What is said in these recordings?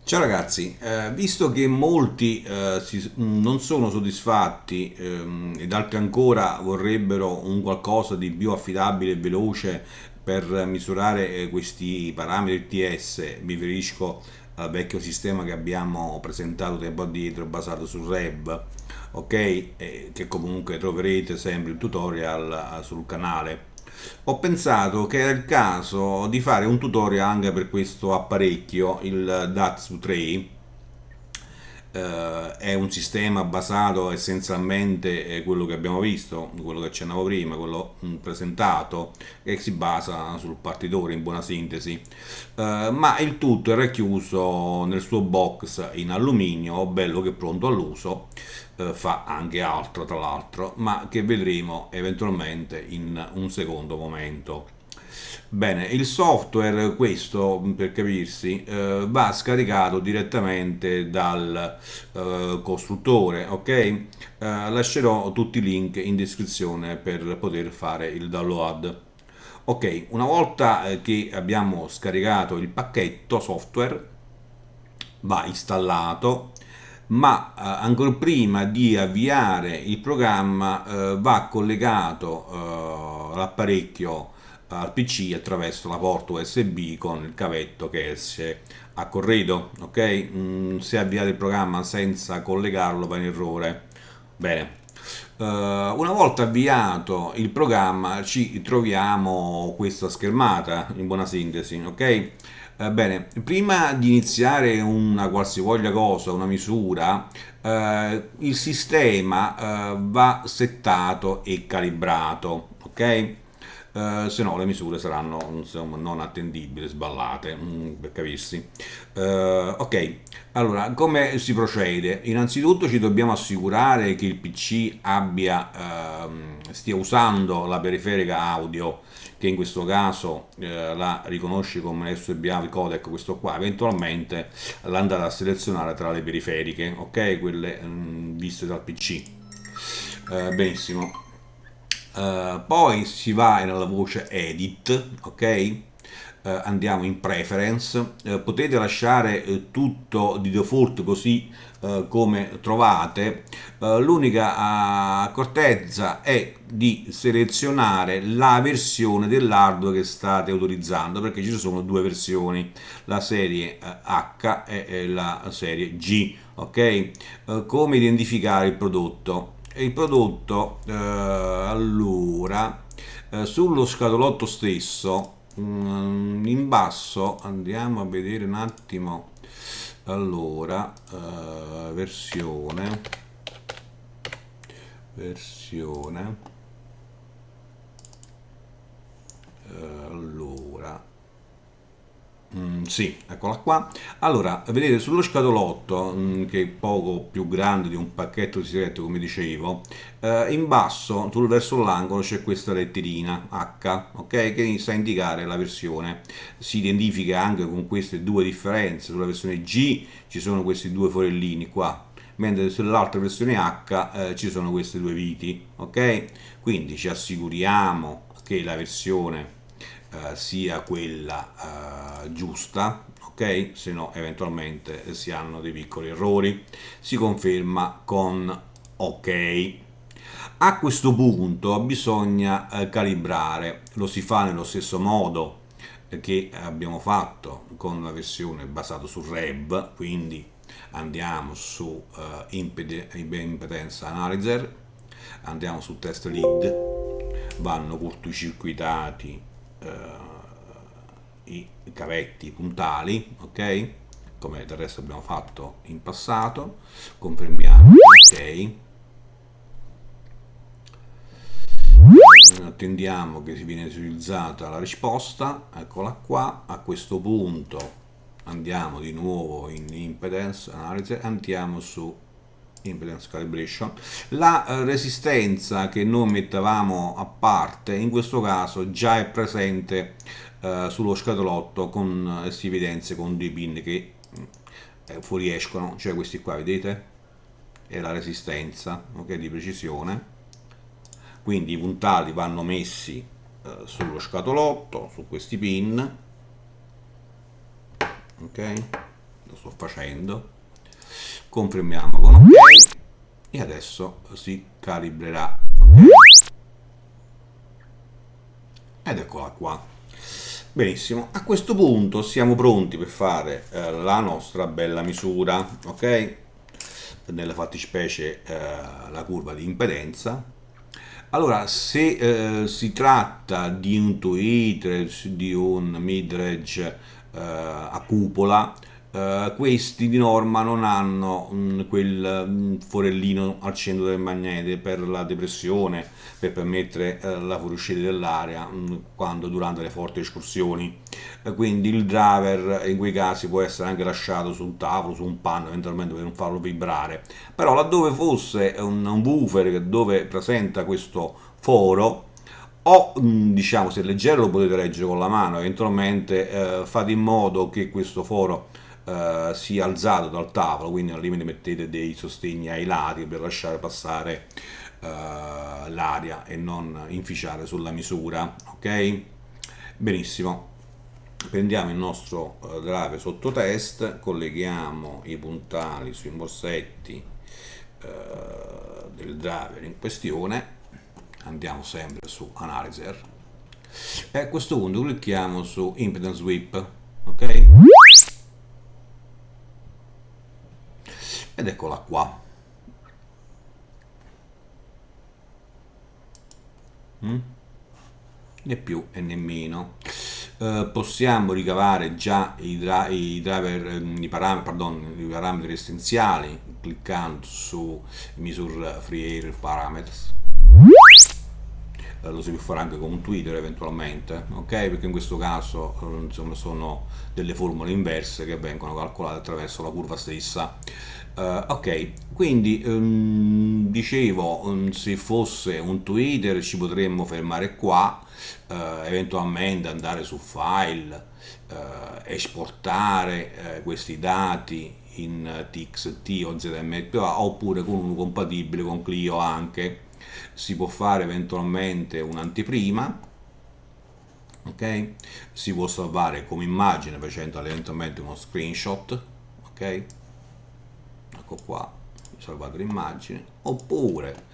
Ciao ragazzi, visto che molti non sono soddisfatti ed altri ancora vorrebbero un qualcosa di più affidabile e veloce per misurare questi parametri TS, mi riferisco al vecchio sistema che abbiamo presentato tempo addietro basato sul REB, ok? Che comunque troverete sempre il tutorial sul canale. Ho pensato che era il caso di fare un tutorial anche per questo apparecchio, il Datsu 3. È un sistema basato essenzialmente quello che abbiamo visto, quello che accennavo prima, quello presentato, che si basa sul partitore in buona sintesi. Ma il tutto è racchiuso nel suo box in alluminio, bello che pronto all'uso, fa anche altro tra l'altro, ma che vedremo eventualmente in un secondo momento. Bene, il software, questo per capirsi, va scaricato direttamente dal costruttore, ok? Lascerò tutti i link in descrizione per poter fare il download. Ok, una volta che abbiamo scaricato il pacchetto software, va installato, ma ancora prima di avviare il programma va collegato l'apparecchio al PC attraverso la porta USB con il cavetto che esce a corredo, ok? Se avviate il programma senza collegarlo va in errore. Bene. Una volta avviato il programma ci troviamo questa schermata in buona sintesi, ok? Bene, prima di iniziare una qualsivoglia cosa, una misura, il sistema va settato e calibrato, ok? Se no le misure saranno insomma, non attendibili, sballate, per capirsi. Ok, allora come si procede? Innanzitutto ci dobbiamo assicurare che il PC stia usando la periferica audio, che in questo caso la riconosce come USB codec, questo qua, eventualmente l'andate a selezionare tra le periferiche, ok? Quelle viste dal PC. Benissimo. Poi si va nella voce Edit, ok? Andiamo in Preference, potete lasciare tutto di default così come trovate. L'unica accortezza è di selezionare la versione dell'hardware che state utilizzando, perché ci sono due versioni, la serie H e la serie G, ok? Come identificare il prodotto? Il prodotto, allora, sullo scatolotto stesso, in basso, andiamo a vedere un attimo, allora, versione, allora, sì, eccola qua. Allora, vedete sullo scatolotto, che è poco più grande di un pacchetto di sigarette, come dicevo, in basso, verso l'angolo, c'è questa letterina H, ok, che sta a indicare la versione. Si identifica anche con queste due differenze. Sulla versione G ci sono questi due forellini qua, mentre sull'altra versione H ci sono queste due viti, ok? Quindi ci assicuriamo che la versione sia quella giusta, ok? Se no eventualmente si hanno dei piccoli errori. Si conferma con ok. A questo punto bisogna calibrare, lo si fa nello stesso modo che abbiamo fatto con la versione basata su REB, quindi andiamo su Impedance Analyzer, andiamo su Test Lead, vanno cortocircuitati i cavetti puntali, ok? Come del resto abbiamo fatto in passato, confermiamo ok, attendiamo che si viene visualizzata la risposta, eccola qua. A questo punto andiamo di nuovo in impedance analysis, andiamo su impedance calibration. La resistenza che noi mettevamo a parte in questo caso già è presente sullo scatolotto con si evidenzia con dei pin che fuoriescono, cioè questi qua, vedete? È la resistenza, ok, di precisione. Quindi i puntali vanno messi sullo scatolotto, su questi pin, ok? lo sto facendo, confermiamo con ok e adesso si calibrerà, ok? Ed eccola qua. Benissimo, a questo punto siamo pronti per fare la nostra bella misura, ok? Nella fattispecie la curva di impedenza. Allora, se si tratta di un tweeter, di un midrange a cupola, questi di norma non hanno quel forellino al centro del magnete per la depressione, per permettere la fuoriuscita dell'aria quando durante le forti escursioni. Quindi il driver in quei casi può essere anche lasciato su un tavolo, su un panno, eventualmente per non farlo vibrare. Però laddove fosse un woofer dove presenta questo foro, o diciamo se è leggero lo potete reggere con la mano, eventualmente fate in modo che questo foro sia alzato dal tavolo, quindi al limite mettete dei sostegni ai lati per lasciare passare l'aria e non inficiare sulla misura, ok? Benissimo, prendiamo il nostro drive sotto test, colleghiamo i puntali sui morsetti del driver in questione, andiamo sempre su Analyzer e a questo punto clicchiamo su Impedance Sweep, ok? Ed eccola qua. Né più e né meno. Possiamo ricavare già i driver, i parametri essenziali cliccando su Misure Free Air Parameters. Lo si può fare anche con un Twitter eventualmente, ok? Perché in questo caso insomma, sono delle formule inverse che vengono calcolate attraverso la curva stessa. Ok, quindi dicevo, se fosse un Twitter ci potremmo fermare qua, eventualmente andare su file, esportare questi dati in TXT o ZMPA oppure con uno compatibile con Clio anche. Si può fare eventualmente un'anteprima, ok? Si può salvare come immagine facendo eventualmente uno screenshot, ok? Ecco qua, salvate l'immagine, oppure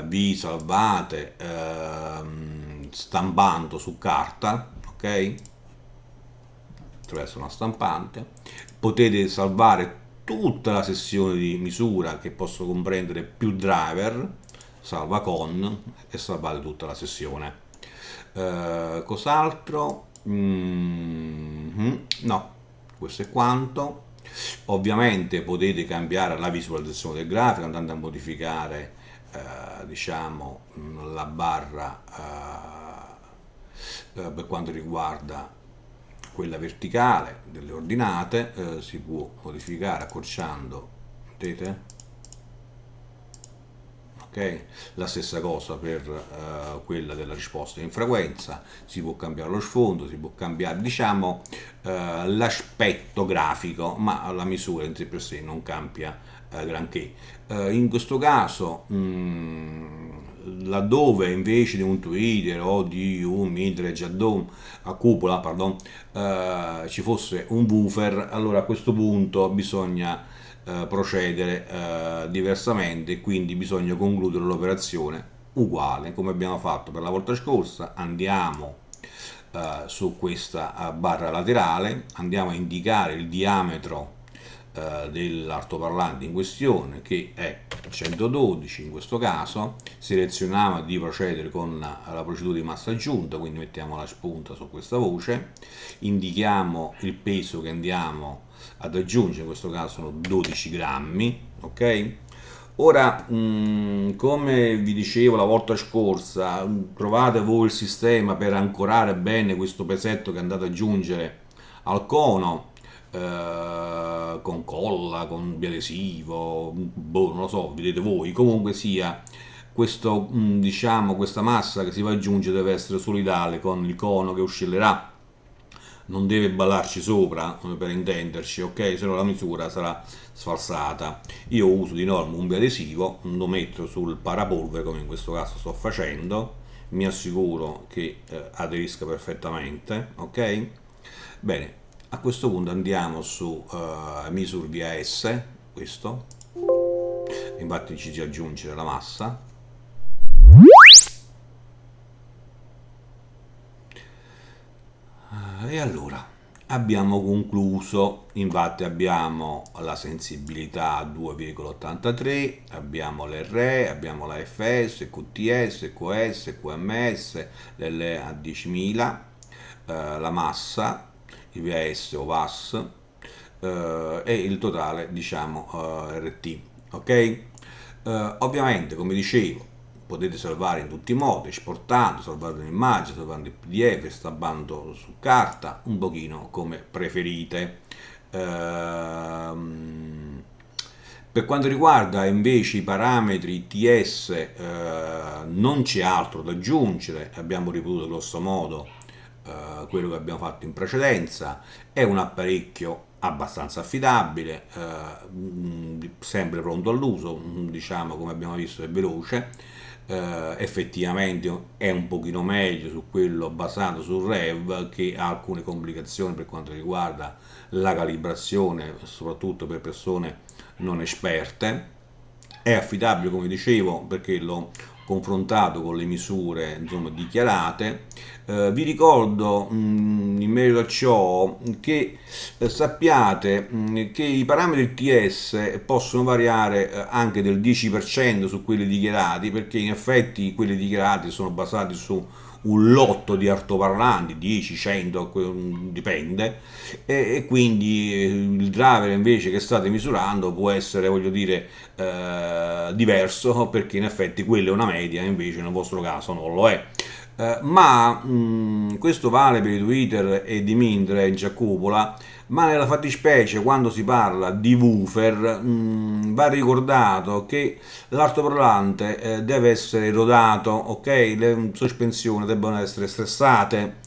vi salvate stampando su carta, ok? Attraverso una stampante. Potete salvare tutta la sessione di misura che posso comprendere più driver, salva con e salvate tutta la sessione. Cos'altro? No, questo è quanto. Ovviamente potete cambiare la visualizzazione del grafico andando a modificare diciamo la barra per quanto riguarda quella verticale delle ordinate, si può modificare accorciando, vedete? Okay? La stessa cosa per quella della risposta in frequenza, si può cambiare lo sfondo, si può cambiare diciamo l'aspetto grafico, ma la misura in sé per sé non cambia granché. In questo caso laddove invece di un Twitter o di un midrange a cupola pardon, ci fosse un woofer, allora a questo punto bisogna procedere diversamente, quindi bisogna concludere l'operazione uguale come abbiamo fatto per la volta scorsa. Andiamo su questa barra laterale, andiamo a indicare il diametro dell'altoparlante in questione che è 112 in questo caso. Selezioniamo di procedere con la procedura di massa aggiunta, quindi mettiamo la spunta su questa voce, indichiamo il peso che andiamo ad aggiungere, in questo caso sono 12 grammi, ok? Ora, come vi dicevo la volta scorsa, trovate voi il sistema per ancorare bene questo pesetto che andate ad aggiungere al cono, con colla, con biadesivo, boh, non lo so, vedete voi, comunque sia, questo, diciamo, questa massa che si va ad aggiungere deve essere solidale con il cono che oscillerà, non deve ballarci sopra per intenderci, ok? Se no la misura sarà sfalsata. Io uso di norma un biadesivo, lo metto sul parapolvere come in questo caso sto facendo, mi assicuro che aderisca perfettamente, ok? Bene, A questo punto andiamo su misure VAS, questo, infatti ci si aggiunge la massa. E allora abbiamo concluso, infatti abbiamo la sensibilità a 2,83, abbiamo l'RE, abbiamo la FS, QTS, QS, QMS, l'LE a 10.000, la massa, i VAS o VAS, e il totale diciamo RT, ok? Ovviamente, come dicevo, potete salvare in tutti i modi, esportando, salvando un'immagine, salvando il PDF, stampando su carta, un pochino come preferite. Per quanto riguarda invece i parametri TS, non c'è altro da aggiungere, abbiamo ripetuto grosso modo quello che abbiamo fatto in precedenza. È un apparecchio abbastanza affidabile, sempre pronto all'uso, diciamo come abbiamo visto è veloce, effettivamente è un pochino meglio su quello basato sul REV, che ha alcune complicazioni per quanto riguarda la calibrazione, soprattutto per persone non esperte. È affidabile, come dicevo, perché l'ho confrontato con le misure insomma, dichiarate. Vi ricordo in merito a ciò che sappiate che i parametri TS possono variare anche del 10% su quelli dichiarati, perché in effetti quelli dichiarati sono basati su un lotto di altoparlanti, 10, 100, dipende, e quindi il driver invece che state misurando può essere, voglio dire, diverso, perché in effetti quella è una media, invece nel vostro caso non lo è. Ma questo vale per i Twitter e di midrange a cupola, ma nella fattispecie quando si parla di woofer va ricordato che l'altoparlante deve essere rodato, ok? Le sospensioni debbono essere stressate,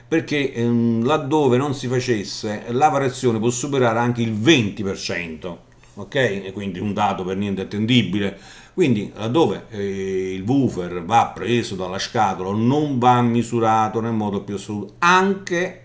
perché laddove non si facesse la variazione può superare anche il 20%, ok? E quindi un dato per niente attendibile. Quindi laddove il woofer va preso dalla scatola non va misurato nel modo più assoluto, anche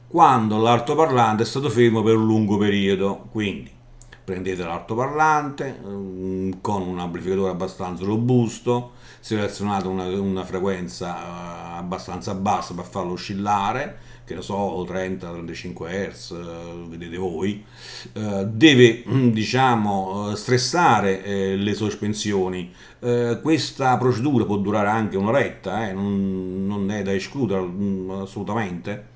quando l'altoparlante è stato fermo per un lungo periodo. Quindi prendete l'altoparlante con un amplificatore abbastanza robusto, selezionate una frequenza abbastanza bassa per farlo oscillare, che ne so, 30-35 Hz, vedete voi. Deve diciamo stressare le sospensioni. Questa procedura può durare anche un'oretta, non è da escludere assolutamente.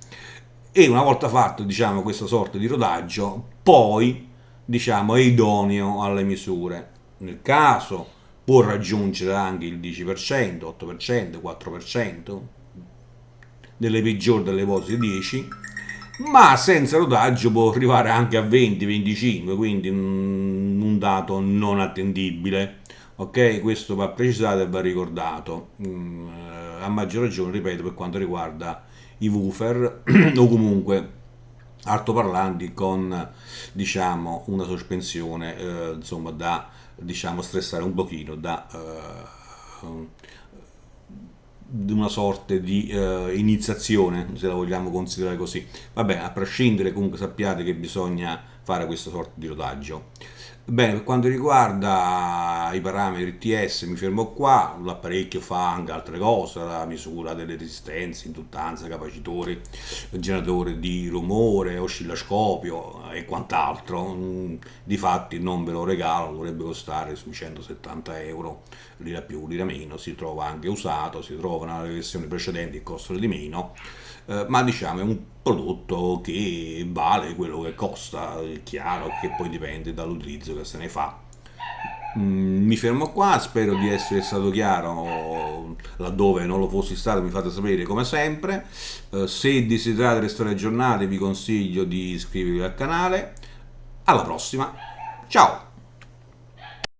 E una volta fatto diciamo questa sorta di rodaggio, poi diciamo è idoneo alle misure. Nel caso può raggiungere anche il 10%, 8%, 4%, nelle peggiori delle volte 10, ma senza rodaggio può arrivare anche a 20-25, quindi un dato non attendibile. Ok, questo va precisato e va ricordato. A maggior ragione, ripeto, per quanto riguarda i woofer o comunque altoparlanti con diciamo una sospensione insomma da diciamo stressare un pochino da una sorta di iniziazione, se la vogliamo considerare così. Vabbè, a prescindere comunque sappiate che bisogna fare questa sorta di rodaggio. Bene, per quanto riguarda i parametri TS mi fermo qua, l'apparecchio fa anche altre cose, la misura delle resistenze, induttanza, capacitori, generatore di rumore, oscilloscopio e quant'altro. Difatti non ve lo regalo, dovrebbe costare sui 170 euro, lira più, lira meno, si trova anche usato, si trova nelle versioni precedenti che costano di meno, ma diciamo è un prodotto che vale quello che costa, è chiaro che poi dipende dall'utilizzo che se ne fa. Mi fermo qua, spero di essere stato chiaro, laddove non lo fossi stato mi fate sapere come sempre. Se desiderate restare aggiornati vi consiglio di iscrivervi al canale. Alla prossima, ciao!